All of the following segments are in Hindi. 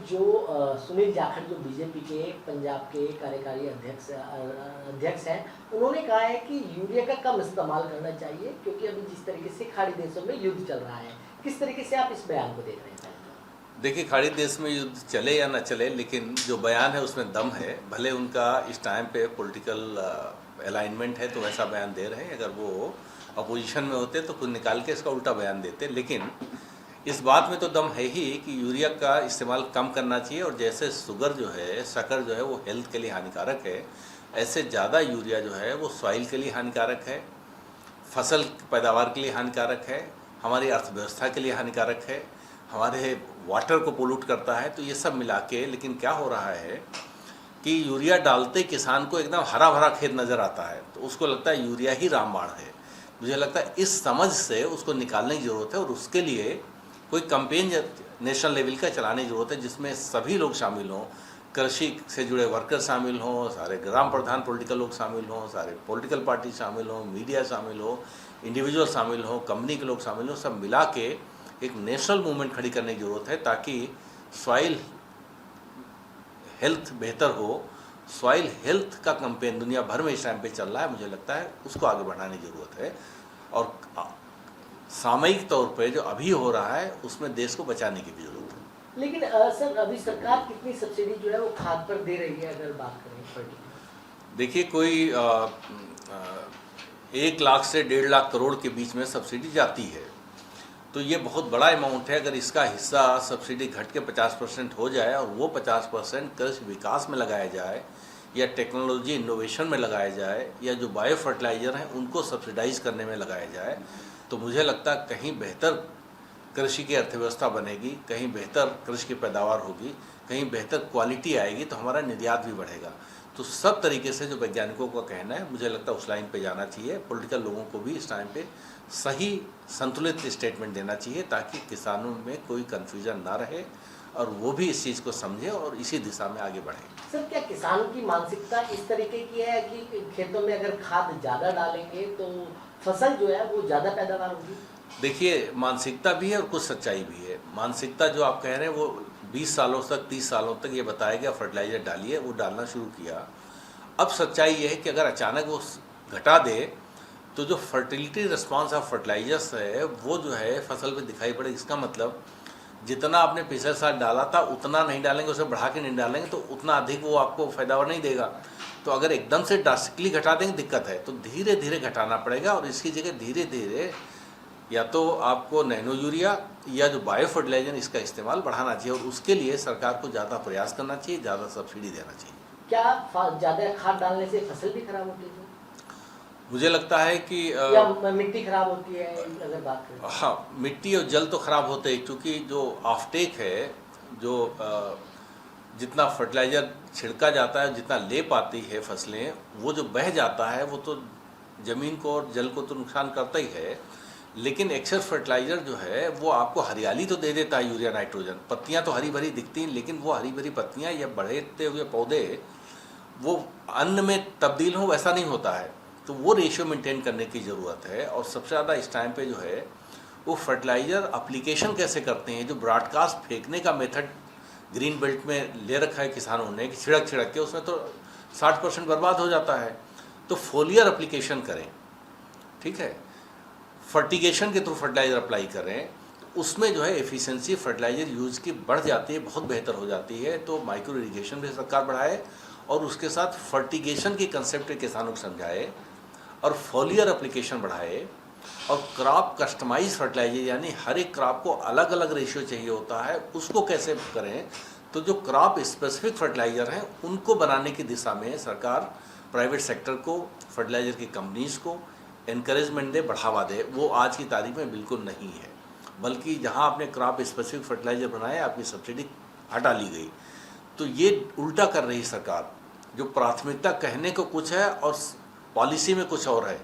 जो सुनील जाखड़ जो बीजेपी के पंजाब के कार्यकारी अध्यक्ष हैं, उन्होंने कहा है कि यूरिया का कम इस्तेमाल करना चाहिए क्योंकि अभी जिस तरीके से खाड़ी देशों में युद्ध चल रहा है, किस तरीके से आप इस बयान को देख रहे हैं? देखिए, खाड़ी देश में युद्ध चले या ना चले, लेकिन जो बयान है उसमें दम है। भले उनका इस टाइम पे पॉलिटिकल अलाइनमेंट है तो वैसा बयान दे रहे हैं, अगर वो अपोजिशन में होते तो खुद निकाल के इसका उल्टा बयान देते। लेकिन इस बात में तो दम है ही कि यूरिया का इस्तेमाल कम करना चाहिए, और जैसे शुगर जो है, शक्कर जो है वो हेल्थ के लिए हानिकारक है, ऐसे ज़्यादा यूरिया जो है वो सॉइल के लिए हानिकारक है, फसल पैदावार के लिए हानिकारक है, हमारी अर्थव्यवस्था के लिए हानिकारक है, हमारे वाटर को पोल्यूट करता है। तो ये सब मिला के, लेकिन क्या हो रहा है कि यूरिया डालते किसान को एकदम हरा भरा खेत नज़र आता है, तो उसको लगता है यूरिया ही रामबाण है। मुझे लगता है इस समझ से उसको निकालने की ज़रूरत है, और उसके लिए कोई कैंपेन नेशनल लेवल का चलाने की ज़रूरत है, जिसमें सभी लोग शामिल हों, कृषि से जुड़े वर्कर शामिल हों, सारे ग्राम प्रधान पॉलिटिकल लोग शामिल हों, सारे पॉलिटिकल पार्टी शामिल हों, मीडिया शामिल हो, इंडिविजुअल शामिल हों, कंपनी के लोग शामिल हों, सब मिला के एक नेशनल मूवमेंट खड़ी करने की ज़रूरत है, ताकि सॉइल हेल्थ बेहतर हो। सॉइल हेल्थ का कैंपेन दुनिया भर में इस टाइम पे चल रहा है, मुझे लगता है उसको आगे बढ़ाने की ज़रूरत है, और सामयिक तौर पे जो अभी हो रहा है उसमें देश को बचाने की भी जरूरत है। लेकिन सर, अभी सरकार कितनी सब्सिडी जो है वो खाद पर दे रही है, अगर बात करें? देखिए, कोई 1 लाख से 1.5 लाख करोड़ के बीच में सब्सिडी जाती है, तो ये बहुत बड़ा अमाउंट है। अगर इसका हिस्सा सब्सिडी घट के 50% हो जाए और वो 50% कृषि विकास में लगाया जाए, या टेक्नोलॉजी इनोवेशन में लगाया जाए, या जो बायो फर्टिलाइज़र हैं उनको सब्सिडाइज करने में लगाया जाए, तो मुझे लगता है कहीं बेहतर कृषि की अर्थव्यवस्था बनेगी, कहीं बेहतर कृषि की पैदावार होगी, कहीं बेहतर क्वालिटी आएगी, तो हमारा निर्यात भी बढ़ेगा। तो सब तरीके से जो वैज्ञानिकों का कहना है, मुझे लगता है उस लाइन पे जाना चाहिए। पॉलिटिकल लोगों को भी इस टाइम पे सही संतुलित स्टेटमेंट देना चाहिए, ताकि किसानों में कोई कन्फ्यूजन ना रहे और वो भी इस चीज़ को समझे और इसी दिशा में आगे बढ़े। सर, क्या किसानों की मानसिकता इस तरीके की है कि खेतों में अगर खाद ज़्यादा डालेंगे तो फसल जो है वो ज़्यादा पैदावार होगी? देखिए, मानसिकता भी है और कुछ सच्चाई भी है। मानसिकता जो आप कह रहे हैं वो 20 सालों तक, 30 सालों तक ये बताया गया फर्टिलाइज़र डालिए, वो डालना शुरू किया। अब सच्चाई ये है कि अगर अचानक वो घटा दे तो जो फर्टिलिटी रिस्पॉन्स ऑफ फर्टिलाइजर्स है वो जो है फसल पे दिखाई पड़े। इसका मतलब जितना आपने पिछले साल डाला था उतना नहीं डालेंगे, उसे बढ़ा के नहीं डालेंगे तो उतना अधिक वो आपको पैदावार नहीं देगा। तो अगर एकदम से ड्रास्टिकली घटा देंगे दिक्कत है, तो धीरे धीरे घटाना पड़ेगा, और इसकी जगह धीरे धीरे या तो आपको नैनो यूरिया या जो बायो फर्टिलाइजर इसका इस्तेमाल बढ़ाना चाहिए, और उसके लिए सरकार को ज़्यादा प्रयास करना चाहिए, ज़्यादा सब्सिडी देना चाहिए। क्या ज़्यादा खाद डालने से फसल भी खराब होती है? मुझे लगता है कि या मिट्टी खराब होती है, अगर बात करें? हाँ, मिट्टी और जल तो खराब होते हैं, क्योंकि जो ऑफटेक है, जो जितना फर्टिलाइज़र छिड़का जाता है, जितना ले पाती है फसलें, वो जो बह जाता है वो तो ज़मीन को और जल को तो नुकसान करता ही है। लेकिन एक्सेस फर्टिलाइज़र जो है वो आपको हरियाली तो दे देता है, यूरिया नाइट्रोजन, पत्तियाँ तो हरी भरी दिखती हैं, लेकिन वो हरी भरी पत्तियाँ या बढ़ते हुए पौधे वो अन्न में तब्दील हो, वैसा नहीं होता है। तो वो रेशियो मेंटेन करने की ज़रूरत है। और सबसे ज़्यादा इस टाइम पे जो है वो फर्टिलाइज़र अप्लीकेशन कैसे करते हैं, जो ब्रॉडकास्ट फेंकने का मेथड ग्रीन बेल्ट में ले रखा है किसानों ने कि छिड़क के, उसमें तो 60% बर्बाद हो जाता है। तो फोलियर अप्लीकेशन करें, ठीक है, फर्टिगेशन के थ्रू फर्टिलाइज़र अप्लाई करें, तो उसमें जो है एफिशिएंसी फर्टिलाइज़र यूज़ की बढ़ जाती है, बहुत बेहतर हो जाती है। तो माइक्रो इरिगेशन भी सरकार बढ़ाए, और उसके साथ फर्टिगेशन की कंसेप्ट किसानों को समझाए, और फोलियर एप्लीकेशन बढ़ाए, और क्रॉप कस्टमाइज फर्टिलाइजर, यानी हर एक क्रॉप को अलग अलग रेशियो चाहिए होता है, उसको कैसे करें। तो जो क्रॉप स्पेसिफिक फर्टिलाइज़र हैं उनको बनाने की दिशा में सरकार प्राइवेट सेक्टर को, फर्टिलाइज़र की कंपनीज़ को इनकरेजमेंट दे, बढ़ावा दे। वो आज की तारीख में बिल्कुल नहीं है, बल्कि जहाँ आपने क्रॉप स्पेसिफिक फर्टिलाइज़र बनाए आपकी सब्सिडी हटा ली गई। तो ये उल्टा कर रही सरकार, जो प्राथमिकता कहने को कुछ है और पॉलिसी में कुछ और है,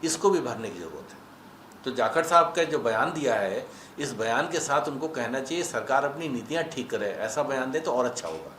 इसको भी भरने की ज़रूरत है। तो जाखड़ साहब का जो बयान दिया है, इस बयान के साथ उनको कहना चाहिए सरकार अपनी नीतियाँ ठीक करे, ऐसा बयान दे तो और अच्छा होगा।